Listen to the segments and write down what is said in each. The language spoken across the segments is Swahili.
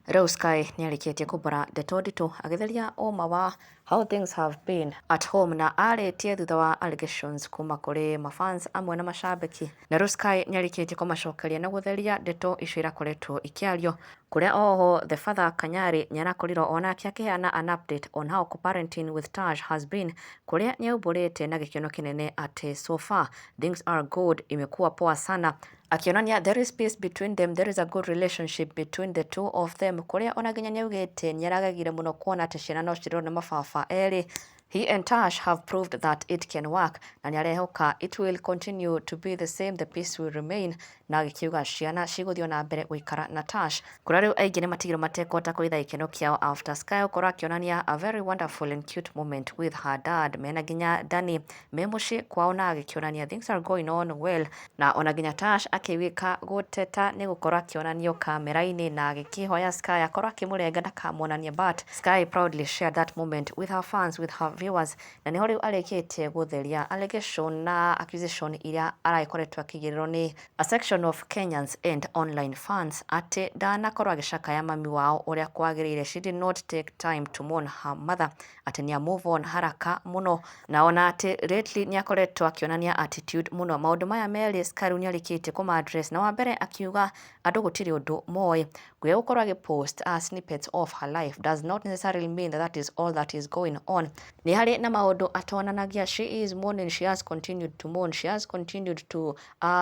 Rĩu Sky nĩarĩkĩtie kũmbũra ndeto nditũ agĩtheria ũma wa how things have been at home na arĩtie thutha wa allegations kuma kũrĩ mafans amwe na macambĩki. Na rĩu Sky nĩarĩkĩtie kũmacokeria na gũtheria ndeto icio irakoretwo ikĩario, kũrĩa oho the father Kanyari nĩarakorirwo onake akĩheana an update on how co-parenting with Taj has been, kũrĩa nĩaumbũrĩte na gĩkeno kĩnene atĩ so far things are good, imekuwa poa sana, akionania there is peace between them, there is a good relationship between the two of them, kuria ona nginya nĩaugĩte nĩaragegire mũno kuona atĩ ciana no cirerwo nĩ mababa erĩ. He and Tash have proved that it can work, na nĩarehoka it will continue to be the same, the peace will remain, na agĩkiuga ciana cigũthiĩ na mbere gũikara na Tash, kũrĩa rĩu aingĩ nĩmatigirwo matekũhota kũitha gĩkeno kĩao after Sky gũkorwo akĩonania a very wonderful and cute moment with her dad, mena nginya Dani me mũciĩ kwao na agĩkĩonania things are going on well, na ona nginya Tash akĩwĩka gũteta nĩ gũkorwo akĩonanio kamera-inĩ na agĩkĩhoya Sky akorwo akĩmũrenga ndakamwonanie, but Sky proudly shared that moment with her fans, with her viewers, na niho rĩu arĩkĩtie gũtheria allegation na accusation iria aragĩkoretwo akĩigĩrĩrwo nĩ a section of Kenyans and online fans atĩ ndanakorwo agĩcakaya mami wao ũrĩa kwagĩrĩire. She did not take time to mourn her mother, atĩ nĩa move on haraka mũno, na ona atĩ lately nĩakoretwo akĩonania attitude mũno. Maũndũ maya merĩ Sky rĩu nĩarĩkĩtie kũma-address, na wa mbere akiuga andũ gũtirĩ ũndũ moĩ, ngwĩya gũkorwo agĩ-post snippets of her life does not necessarily mean that that is all that is going on. Nĩ harĩ na maũndũ atonanagia. She is mourning, she has continued to mourn, she has continued to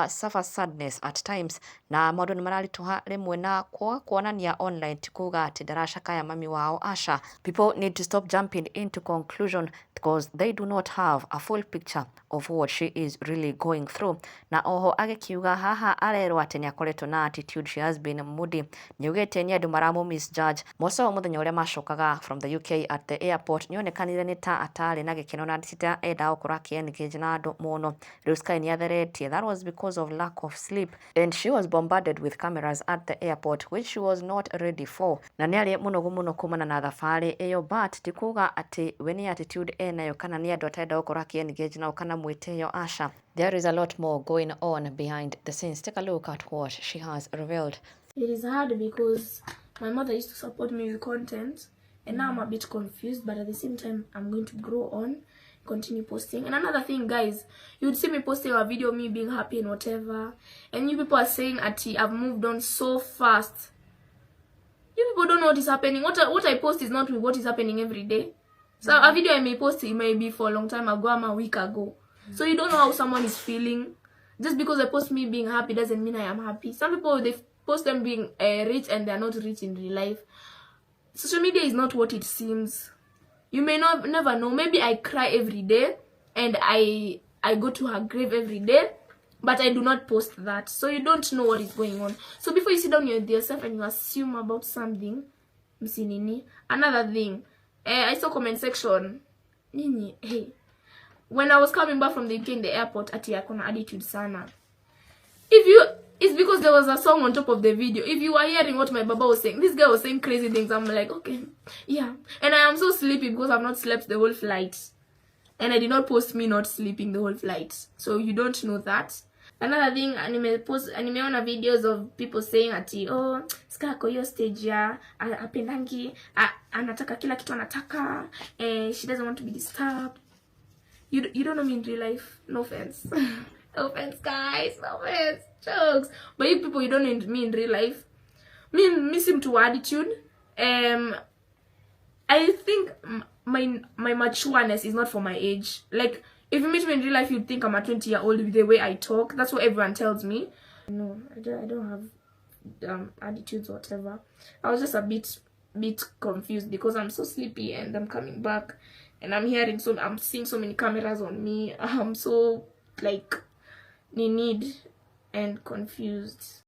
suffer sadness at times, na maũndũ nĩmararitũha rĩmwe na kuonania online ti kuga atĩ ndaracakaya mami wao, aca. People need to stop jumping into conclusion because they do not have a full picture of what she is really going through. Na oho agĩkiuga haha arerwo atĩ nĩakoretwo na attitude, she has been moody, nĩaugĩte nĩ andũ maramũ misjudge. Moca mũthenya ũrĩa macokaga from the UK at the airport nĩonekanire nĩ ta atarĩ na gĩkeno na tita enda gũkorwo akĩ-engage na andũ mũno. Rĩu Sky nĩatheretie that was because of lack of sleep and she was bombarded with cameras at the airport which she was not ready for, na nĩarĩ mũnogu mũno kumana na thabarĩ ĩyo, but ti kuga atĩ we nĩ attitude enayo kana nĩ andũ atarenda gũkorwo akĩ-engage nao kana mwĩtĩyo, aca. There is a lot more going on behind the scenes. Take a look at what she has revealed. It is hard because my mother used to support me with content, and now I'm a bit confused, but at the same time I'm going to grow on, continue posting. And another thing, guys, you would see me posting a video of me being happy and whatever, and you people are saying I've moved on so fast. You people don't know what is happening. What I post is not what is happening every day. So a video I may post, it may be for a long time ago, I'm a week ago. So you don't know how someone is feeling. Just because I post me being happy doesn't mean I am happy. Some people, they post them being rich and they're not rich in real life. Social media is not what it seems. You may never know. Maybe I cry every day and I go to her grave every day, but I do not post that. So you don't know what is going on. So before you sit down with yourself and you assume about something, another thing, I saw comment section, hey, when I was coming back from the UK in the airport, ati akona attitude sana. It's because there was a song on top of the video. If you were hearing what my baba was saying, this guy was saying crazy things. I'm like, okay, yeah. And I am so sleepy because I've not slept the whole flight. And I did not post me not sleeping the whole flight. So you don't know that. Another thing, nimeona videos of people saying ati, oh, Sky kwa hiyo stage ya, apendangi, anataka kila kitu anataka, she doesn't want to be disturbed. You don't know me in real life. No offense. No offense, guys. No offense. Jokes. But you people, you don't know me in real life. Me seem to attitude. I think my matureness is not for my age. Like, if you meet me in real life, you'd think I'm a 20-year-old with the way I talk. That's what everyone tells me. No, I don't have attitudes or whatever. I was just a bit confused because I'm so sleepy and I'm coming back and I'm seeing so many cameras on me. I'm so like need and confused.